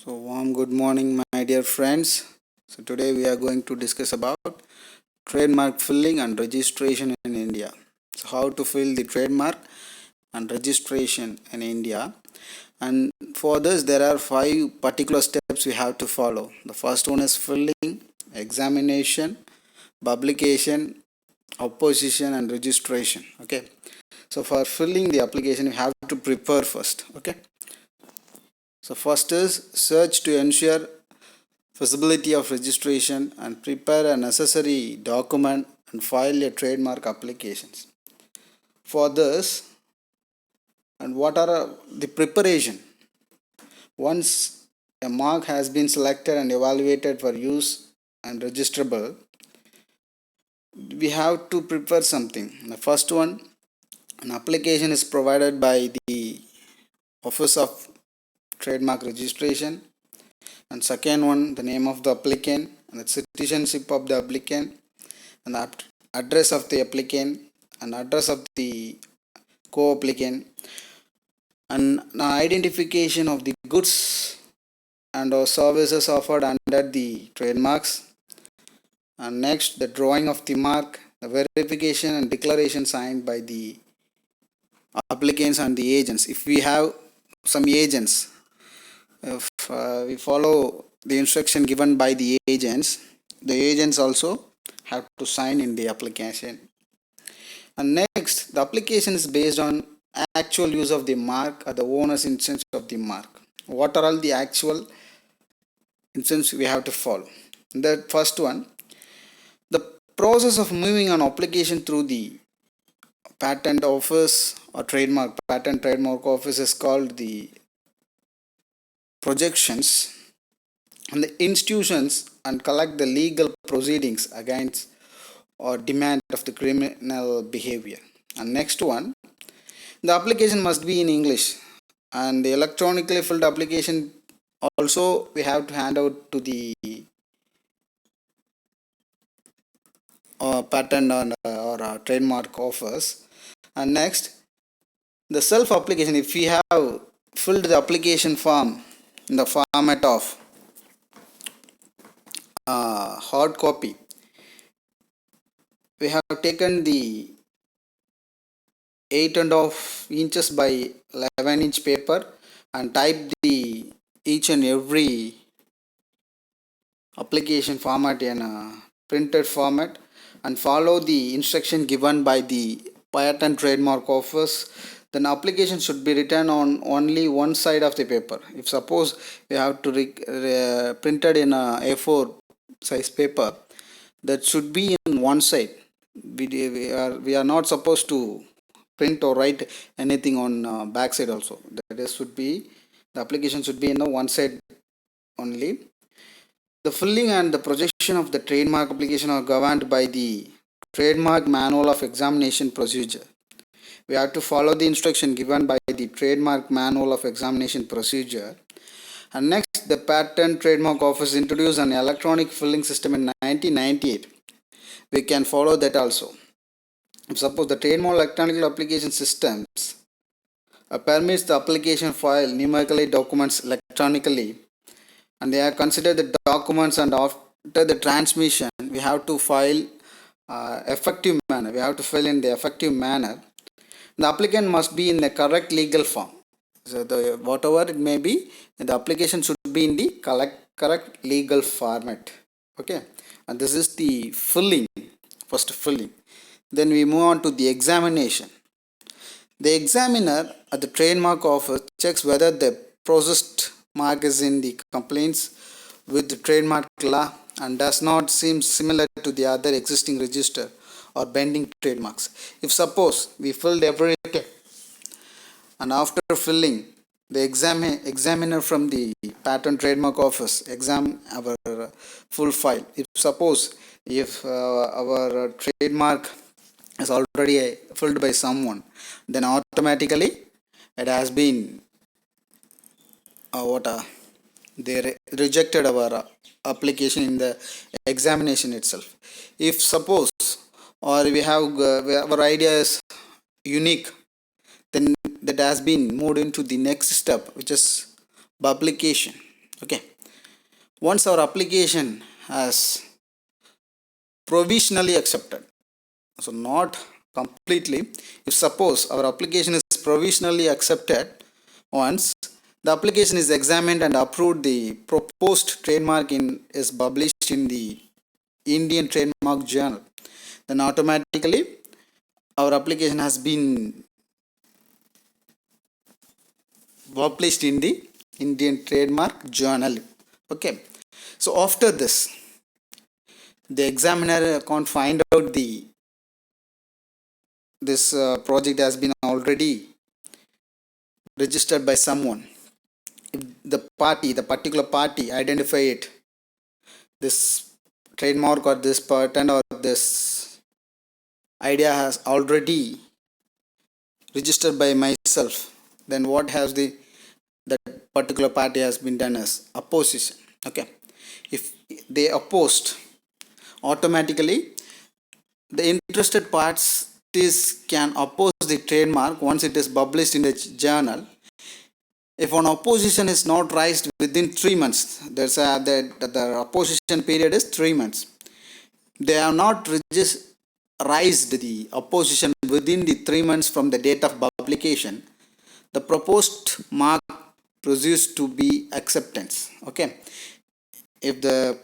So warm good morning my dear friends. So today we are going to discuss about trademark filling and registration in India. So how to fill the trademark and registration in India. And for this there are five particular steps we have to follow. The first one is filling, examination, publication, opposition and registration. Okay. So for filling the application you have to prepare first. Okay. So first is search to ensure feasibility of registration and prepare a necessary document and file a trademark applications. For this, and what are the preparation? Once a mark has been selected and evaluated for use and registrable, we have to prepare something. The first one, an application is provided by the Office of Trademark Registration, and second one, the name of the applicant and the citizenship of the applicant and the address of the applicant and address of the co-applicant and identification of the goods and or services offered under the trademarks, and next the drawing of the mark, the verification and declaration signed by the applicants and the agents. If we have some agents, if we follow the instruction given by the agents also have to sign in the application. And next, the application is based on actual use of the mark or the owner's instance of the mark. What are all the actual instance we have to follow? The first one, the process of moving an application through the patent office or patent trademark office is called the projections, and the institutions and collect the legal proceedings against or demand of the criminal behavior. And next one, the application must be in English, and the electronically filled application also we have to hand out to the patent or trademark office. And next, the self application, if we have filled the application form in the format of hard copy, we have taken the 8.5 inches by 11-inch paper and type the each and every application format in a printed format and follow the instruction given by the patent trademark office. Then application should be written on only one side of the paper. If suppose we have to printed in a A4 size paper, that should be in one side. We are not supposed to print or write anything on back side also. That is, should be the application should be in the one side only. The filling and the projection of the trademark application are governed by the trademark manual of examination procedure. We have to follow the instruction given by the trademark manual of examination procedure. And next, the patent trademark office introduced an electronic filling system in 1998. We can follow that also. If suppose the trademark electronic application systems permits the application file numerically documents electronically, and they are considered the documents, and after the transmission we have to file effective manner. We have to fill in the effective manner. The applicant must be in the correct legal form. So the whatever it may be, the application should be in the correct legal format. Okay, and this is the filling. First filling. Then we move on to the examination. The examiner at the trademark office checks whether the processed mark is in the compliance with the trademark law and does not seem similar to the other existing register or pending trademarks. If suppose we filled everything and after filling, the examiner from the patent trademark office examine our full file. If suppose if our trademark is already filled by someone, then automatically it has been they rejected our application in the examination itself. If suppose or we have our idea is unique, then that has been moved into the next step, which is publication. Okay, once our application has provisionally accepted, so not completely, if suppose our application is provisionally accepted, once the application is examined and approved, the proposed trademark is published in the Indian Trademark Journal, then automatically our application has been published in the Indian Trademark Journal. Okay, so after this, the examiner can't find out this project has been already registered by someone. If the particular party identify it, this trademark or this patent or this idea has already registered by myself, then what has that particular party has been done as opposition. Okay, if they opposed, automatically the interested parties can oppose the trademark once it is published in the journal. If an opposition is not raised within 3 months, the opposition period is 3 months. They have not raised the opposition within the 3 months from the date of publication, the proposed mark proceeds to be acceptance. Okay, if the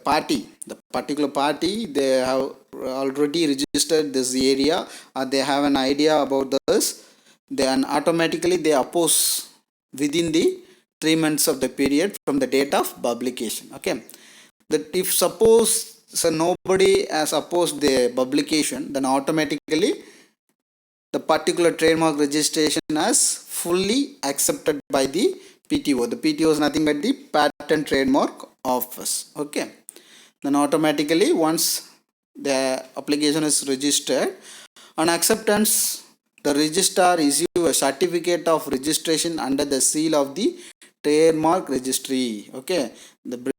particular party, they have already registered this area or they have an idea about this, then automatically they oppose within the 3 months of the period from the date of publication. Okay, that if suppose so nobody has opposed the publication, then automatically the particular trademark registration is fully accepted by the PTO. The PTO is nothing but the Patent Trademark Office. Okay, then automatically once the application is registered, on acceptance, the registrar issue a certificate of registration under the seal of the trademark registry. Okay,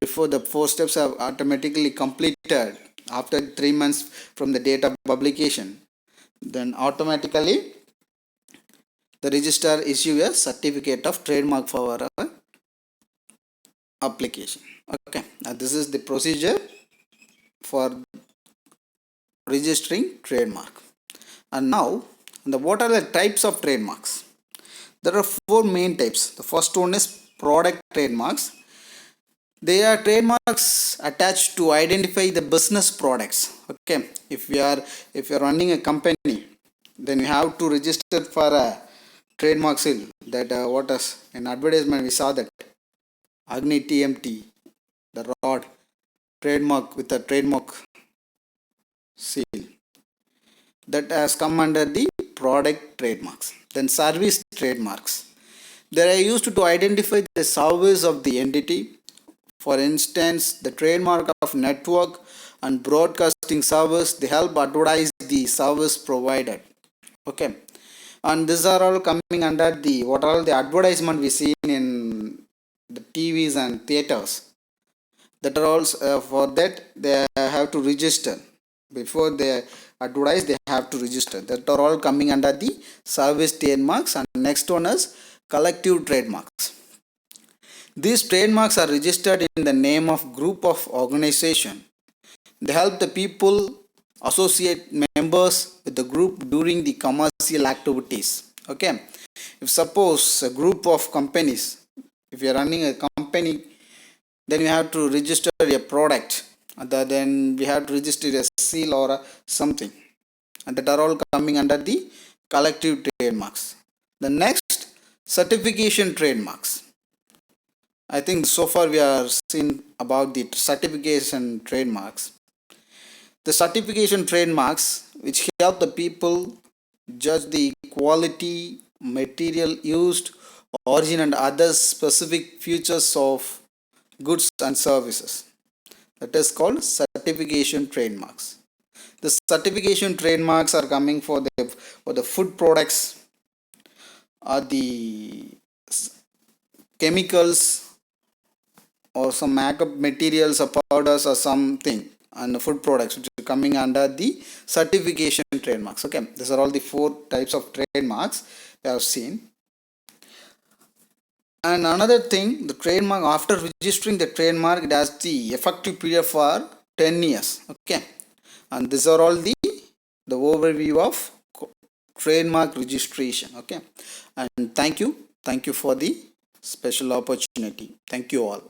before the 4 steps are automatically completed after 3 months from the date of publication, then automatically the registrar issue a certificate of trademark for our application. Okay, now this is the procedure for registering trademark. And now, what are the types of trademarks? There are 4 main types. The first one is product trademarks. They are trademarks attached to identify the business products. Okay, if you are running a company, then you have to register for a trademark seal. That what is in advertisement we saw that Agni TMT, the rod, trademark with a trademark seal, that has come under the product trademarks. Then service trademarks. They are used to identify the service of the entity. For instance, the trademark of network and broadcasting service, they help advertise the service provided. Okay, and these are all coming under the what are all the advertisement we see in the TVs and theaters. That are also for that they have to register before they advertise. They have to register. That are all coming under the service trademarks. And next one is collective trademarks. These trademarks are registered in the name of group of organization. They help the people associate members with the group during the commercial activities. Okay, if suppose a group of companies, if you are running a company, then you have to register a product, then we have to register a seal or something, and that are all coming under the collective trademarks. The next, certification trademarks. I think so far we are seeing about the certification trademarks. The certification trademarks which help the people judge the quality, material used, origin and other specific features of goods and services. That is called certification trademarks. The certification trademarks are coming for the food products or the chemicals or some makeup materials or powders or something, and the food products which are coming under the certification trademarks. Okay, these are all the 4 types of trademarks we have seen. And another thing, the trademark, after registering the trademark, it has the effective period for 10 years. Okay, and these are all the overview of trademark registration. Okay, and thank you for the special opportunity. Thank you all.